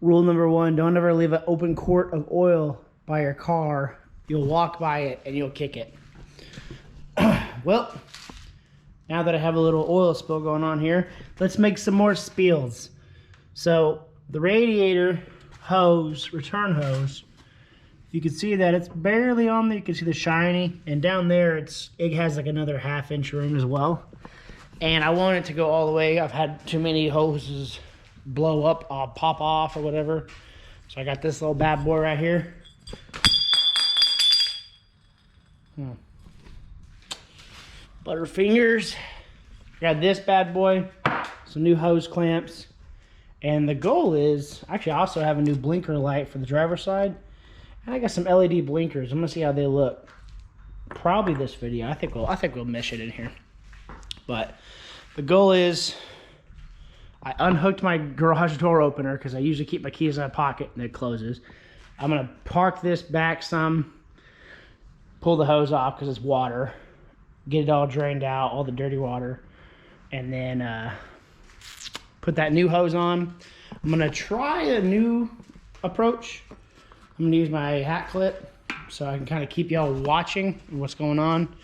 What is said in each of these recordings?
Rule number one, don't ever leave an open quart of oil by your car. You'll walk by it and you'll kick it. Well, now that I have a little oil spill going on here, let's make some more spills. So the radiator hose, return hose, you can see that it's barely on there. You can see the shiny, and down there it has like another ½ inch room as well. And I want it to go all the way. I've had too many hoses blow up, pop off or whatever. So I got this little bad boy right here. Butterfingers. Got this bad boy, some new hose clamps. And the goal is, actually I also have a new blinker light for the driver's side. And I got some LED blinkers. I'm gonna see how they look. Probably this video. I think we'll mesh it in here. But the goal is, I unhooked my garage door opener because I usually keep my keys in my pocket and it closes. I'm gonna park this back some, pull the hose off because it's water, get it all drained out, all the dirty water, and then put that new hose on. I'm gonna try a new approach. I'm gonna use my hat clip so I can kind of keep y'all watching what's going on.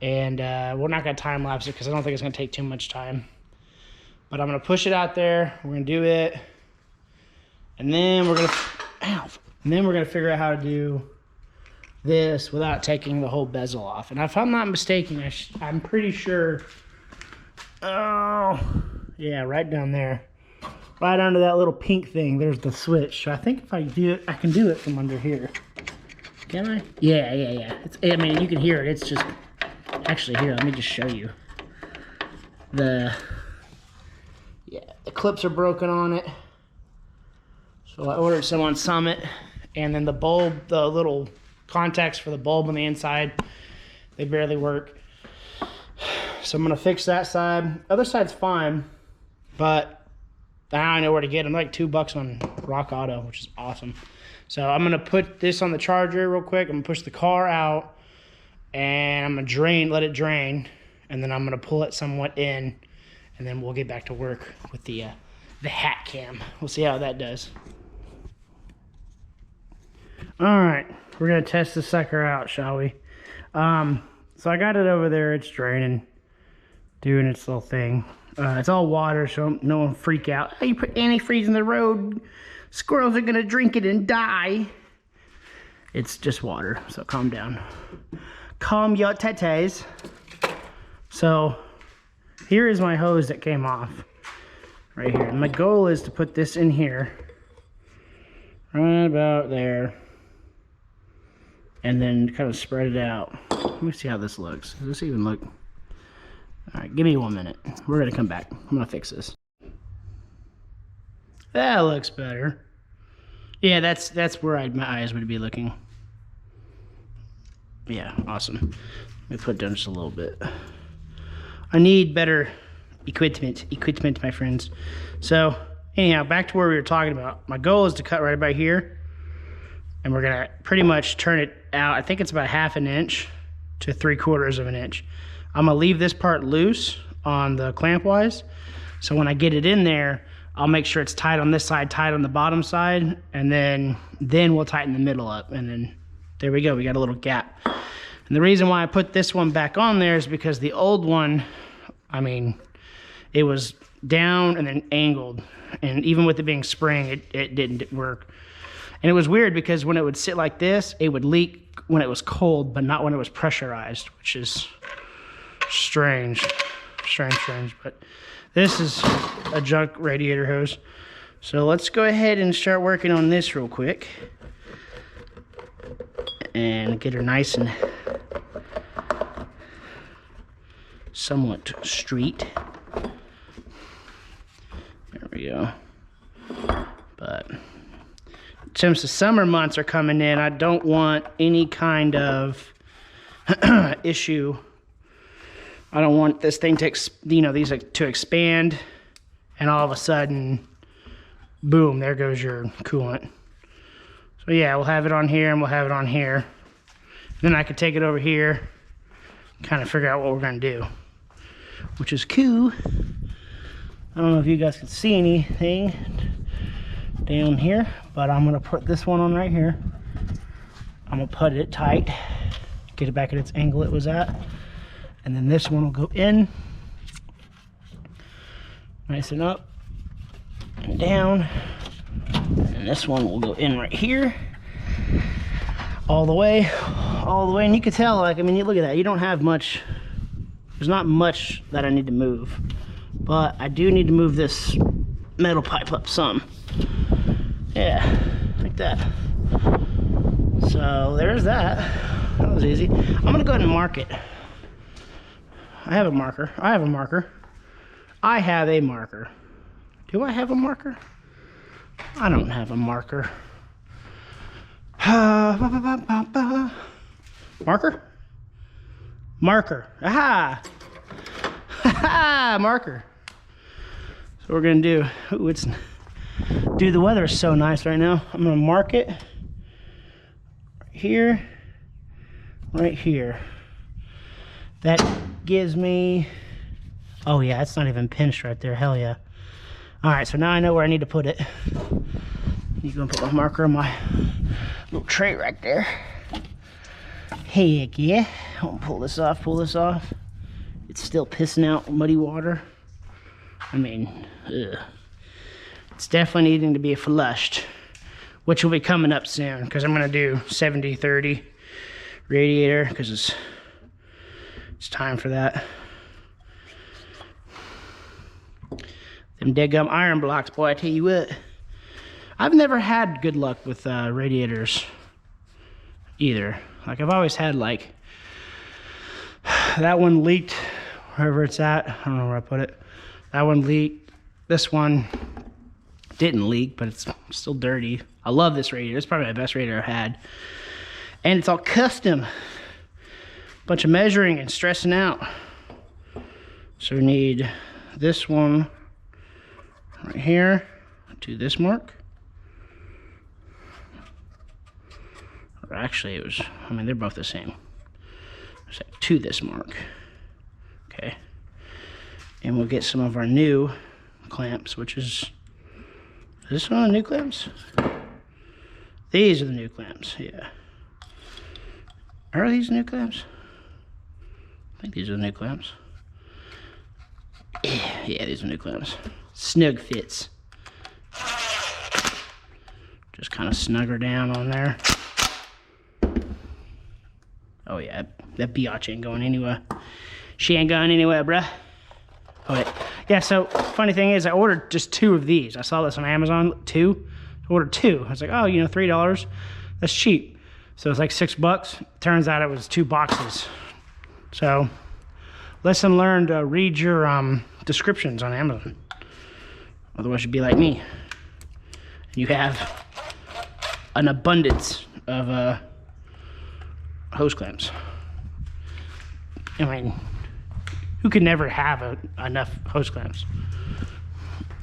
And we're not gonna time lapse it because I don't think it's gonna take too much time. But I'm gonna push it out there. We're gonna do it, and then we're gonna figure out how to do this without taking the whole bezel off. And if I'm not mistaken, I'm pretty sure. Oh, yeah, right down there. Right under that little pink thing, there's the switch. So I think if I do it, I can do it from under here. Can I? Yeah. I mean, you can hear it. It's just, actually here, let me just show you. The clips are broken on it. So I ordered some on Summit. And then the bulb, the little contacts for the bulb on the inside, they barely work. So I'm gonna fix that side. Other side's fine, but now I know where to get them. Like $2 on Rock Auto, which is awesome. So I'm gonna put this on the charger real quick. I'm gonna push the car out, and I'm gonna let it drain, and then I'm gonna pull it somewhat in, and then we'll get back to work with the hat cam. We'll see how that does. All right, we're gonna test this sucker out, shall we? So I got it over there. It's draining, doing its little thing. It's all water, so no one freak out. Oh, you put antifreeze in the road, squirrels are gonna drink it and die. It's just water, so calm down. Calm your tetes. So here is my hose that came off right here. And my goal is to put this in here, right about there, and then kind of spread it out. Let me see how this looks. Does this even look? All right, give me 1 minute. We're gonna come back. I'm gonna fix this. That looks better. Yeah, that's where my eyes would be looking. Yeah, awesome. Let me put it down just a little bit. I need better equipment, my friends. So anyhow, back to where we were talking about. My goal is to cut right about here, and we're gonna pretty much turn it out. I think it's about ½ inch to 3/4 of an inch. I'm gonna leave this part loose on the clamp wise. So when I get it in there, I'll make sure it's tight on this side, tight on the bottom side, and then we'll tighten the middle up. And then there we go, we got a little gap. And the reason why I put this one back on there is because the old one, I mean, it was down and then angled. And even with it being spring, it didn't work. And it was weird because when it would sit like this, it would leak when it was cold, but not when it was pressurized, which is strange, but this is a junk radiator hose. So let's go ahead and start working on this real quick and get her nice and somewhat straight. There we go. But since the summer months are coming in, I don't want any kind of issue. I don't want this thing to, these to expand, and all of a sudden, boom, there goes your coolant. So yeah, we'll have it on here, and we'll have it on here. Then I can take it over here, kind of figure out what we're gonna do, which is cool. I don't know if you guys can see anything down here, but I'm gonna put this one on right here. I'm gonna put it tight, get it back at its angle it was at, and then this one will go in, nice and up and down, and this one will go in right here, all the way, and you can tell, like, I mean, you look at that, you don't have much, there's not much that I need to move, but I do need to move this metal pipe up some. Yeah, like that. So there's that. That was easy. I'm gonna go ahead and mark it. I have a marker. I have a marker. Do I have a marker? I don't have a marker. Marker? Marker. Aha! Ha! Marker. So we're gonna do. Ooh, dude, the weather is so nice right now. I'm gonna mark it right here. That gives me. Oh yeah, it's not even pinched right there. Hell yeah. All right, so now I know where I need to put it. You're gonna put my marker on my little tray right there. Heck yeah. I'm gonna pull this off. It's still pissing out muddy water. I mean, ugh. It's definitely needing to be flushed, which will be coming up soon because I'm gonna do 70-30 radiator because it's time for that. Them dead gum iron blocks, boy, I tell you what. I've never had good luck with radiators either. Like, I've always had, like, that one leaked wherever it's at. I don't know where I put it. That one leaked. This one didn't leak, but it's still dirty. I love this radiator. It's probably my best radiator I've had. And it's all custom. Bunch of measuring and stressing out. So we need this one right here to this mark. Or actually it was, I mean, they're both the same. It's like to this mark. Okay. And we'll get some of our new clamps, which is this one of the new clamps? These are the new clamps, yeah. Are these new clamps? I think these are the new clamps. Yeah, these are new clamps. Snug fits. Just kind of snug her down on there. Oh yeah, that biatch ain't going anywhere. She ain't going anywhere, bruh. Oh wait. Yeah, so funny thing is I ordered just 2 of these. I saw this on Amazon, 2. I ordered 2. I was like, oh, you know, $3. That's cheap. So it's like $6. Turns out it was 2 boxes. So lesson learned, read your descriptions on Amazon. Otherwise you'd be like me. You have an abundance of hose clamps. I mean, who could never have enough hose clamps?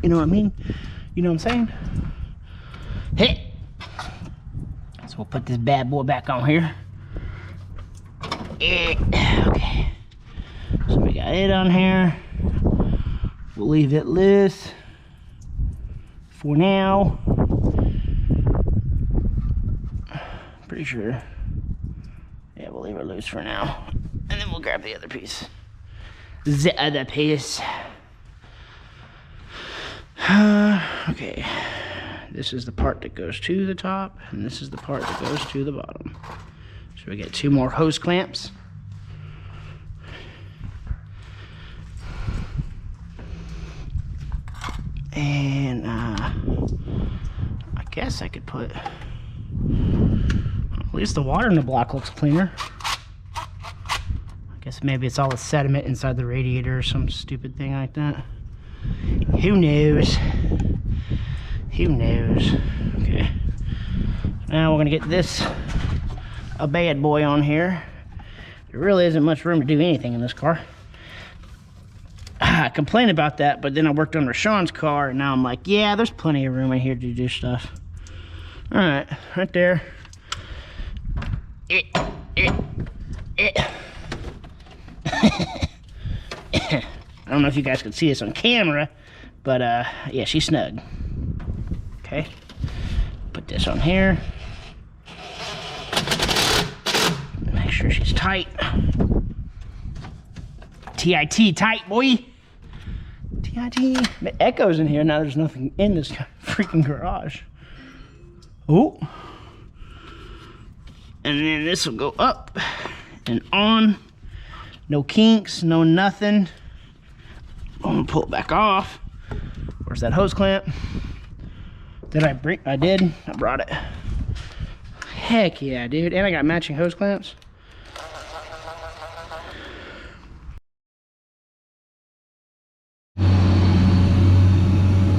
You know what I mean? You know what I'm saying? Hey! So we'll put this bad boy back on here. Okay. So we got it on here. We'll leave it loose for now. Pretty sure. Yeah, we'll leave it loose for now. And then we'll grab the other piece. The other piece. Okay. This is the part that goes to the top, and this is the part that goes to the bottom. So we get 2 more hose clamps. And I guess I could put, at least the water in the block looks cleaner. I guess maybe it's all the sediment inside the radiator or some stupid thing like that. Who knows? Who knows? Okay. Now we're gonna get this a bad boy on here. There really isn't much room to do anything in this car. I complained about that, but then I worked on Rashawn's car, and now I'm like, yeah, there's plenty of room in here to do stuff. All right, right there. I don't know if you guys can see this on camera, but yeah, she's snug. Okay. Put this on here. Make sure she's tight. TIT tight, boy. TIT. It echoes in here. Now there's nothing in this freaking garage. Oh. And then this will go up and on. No kinks, no nothing. I'm gonna pull it back off. Where's that hose clamp? Did I bring? I did. I brought it. Heck yeah, dude. And I got matching hose clamps.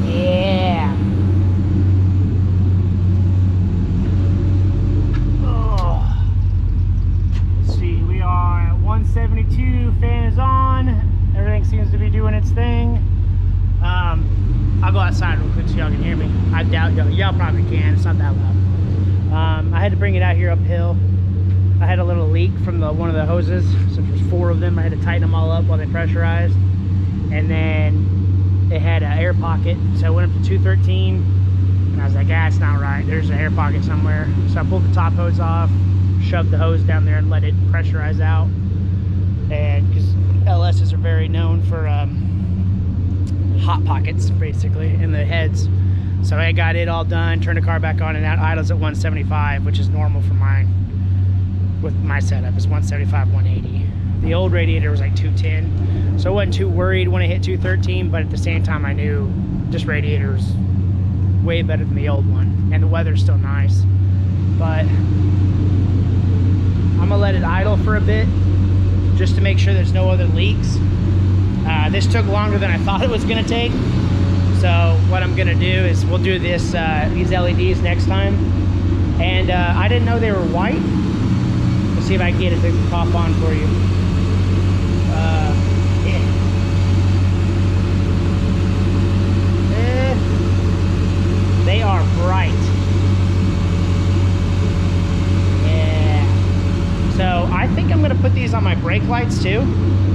Yeah. Oh. Let's see. We are at 172. Fan is on. Everything seems to be doing its thing. I'll go outside real quick so y'all can hear me. I doubt y'all probably can. It's not that loud. I had to bring it out here uphill. I had a little leak from one of the hoses. So there's 4 of them. I had to tighten them all up while they pressurized. And then it had an air pocket. So I went up to 213. And I was like, it's not right. There's an air pocket somewhere. So I pulled the top hose off, shoved the hose down there and let it pressurize out. And because LSs are very known for hot pockets basically in the heads. So I got it all done, turned the car back on, and that idles at 175, which is normal for mine. With my setup, it's 175, 180. The old Radiator was like 210, so I wasn't too worried when I hit 213, but at the same time I knew this Radiator is way better than the old one, and the weather's still nice. But I'm gonna let it idle for a bit just to make sure there's no other leaks. This took longer than I thought it was gonna take. So what I'm gonna do is we'll do this these LEDs next time. And I didn't know they were white. Let's see if I can get it to pop on for you. They are bright. Yeah. So I think I'm gonna put these on my brake lights too.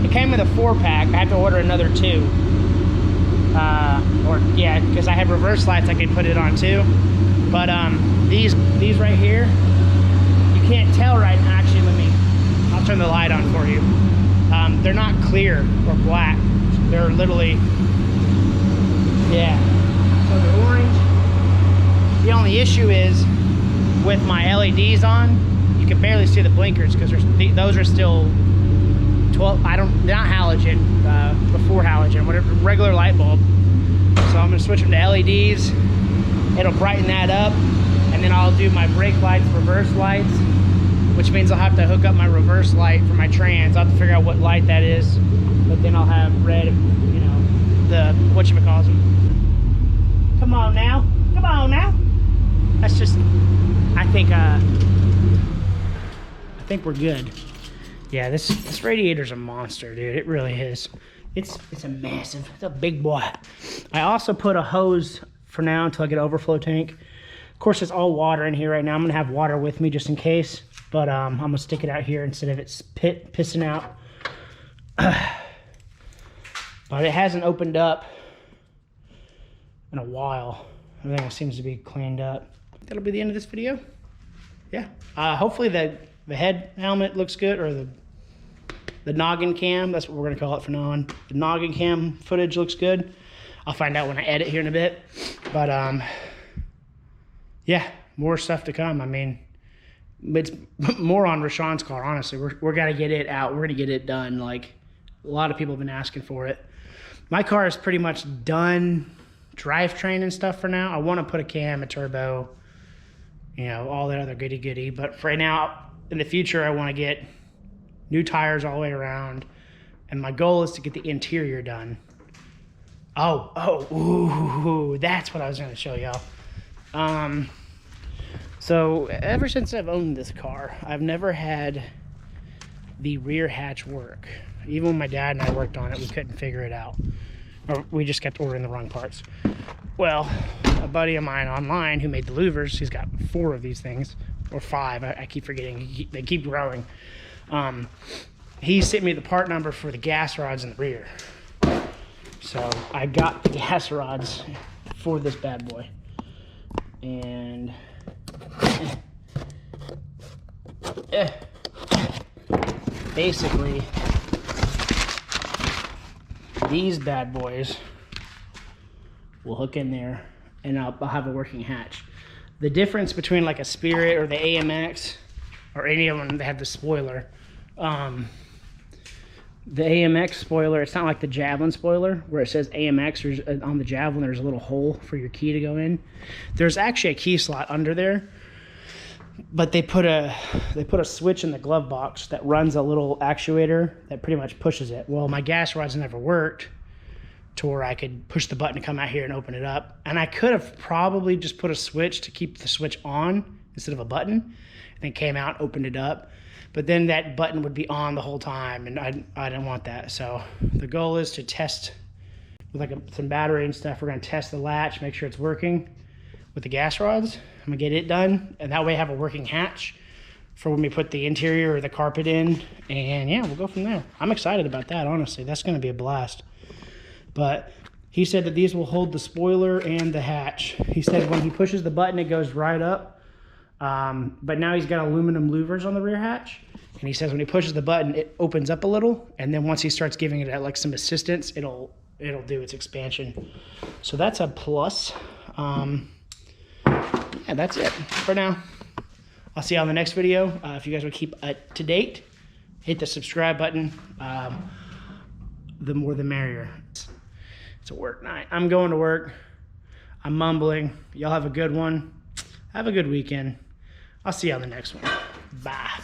It came with a 4-pack. I have to order another 2. Yeah, because I have reverse lights I can put it on too. But these right here, you can't tell right now. Actually, I'll turn the light on for you. They're not clear or black. They're literally, yeah. So they're orange. The only issue is with my LEDs on, you can barely see the blinkers because those are still 12. They're not halogen, before halogen, whatever, regular light bulb. So I'm gonna switch them to LEDs. It'll brighten that up, and then I'll do my brake lights, reverse lights, which means I'll have to hook up my reverse light for my trans. I'll have to figure out what light that is, but then I'll have red, you know, the whatchamacallit. Come on now, come on now. That's just, I think we're good. Yeah, this Radiator's a monster, dude. It really is. It's a massive, it's a big boy. I also put a hose for now until I get an overflow tank. Of course, it's all water in here right now. I'm gonna have water with me just in case, but I'm gonna stick it out here instead of it pissing out. But it hasn't opened up in a while. Everything seems to be cleaned up. That'll be the end of this video. Yeah. Hopefully the head helmet looks good, or the noggin cam, that's what we're gonna call it from now on. The noggin cam footage looks good. I'll find out when I edit here in a bit. But yeah, more stuff to come. I mean, it's more on Rashawn's car, honestly. We're gonna get it out. We're gonna get it done. Like, a lot of people have been asking for it. My car is pretty much done drivetrain and stuff for now. I wanna put a cam, a turbo, you know, all that other goody. But for right now, in the future, I wanna get new tires all the way around. And my goal is to get the interior done. Ooh, that's what I was gonna show y'all. So ever since I've owned this car, I've never had the rear hatch work. Even when my dad and I worked on it, we couldn't figure it out. Or we just kept ordering the wrong parts. Well, a buddy of mine online who made the louvers, he's got 4 of these things, or 5, I keep forgetting, they keep growing. He sent me the part number for the gas rods in the rear. So I got the gas rods for this bad boy. And basically, these bad boys will hook in there, and I'll have a working hatch. The difference between like a Spirit or the AMX or any of them that have the spoiler, the AMX spoiler, it's not like the Javelin spoiler where it says AMX, or on the Javelin there's a little hole for your key to go in. There's actually a key slot under there, but they put a switch in the glove box that runs a little actuator that pretty much pushes it. Well, my gas rods never worked to where I could push the button to come out here and open it up. And I could have probably just put a switch to keep the switch on instead of a button, and then came out, opened it up. But then that button would be on the whole time, and I didn't want that. So the goal is to test with like some battery and stuff. We're gonna test the latch, make sure it's working with the gas rods. I'm gonna get it done, and that way I have a working hatch for when we put the interior or the carpet in. And yeah, we'll go from there. I'm excited about that, honestly. That's gonna be a blast. But he said that these will hold the spoiler and the hatch. He said when he pushes the button, it goes right up. But now he's got aluminum louvers on the rear hatch, and he says when he pushes the button, it opens up a little, and then once he starts giving it like some assistance, it'll do its expansion. So that's a plus. Yeah, that's it for now. I'll see you on the next video. If you guys would keep up to date, hit the subscribe button. The more the merrier. It's a work night. I'm going to work. I'm mumbling. Y'all have a good one. Have a good weekend. I'll see you on the next one. Bye.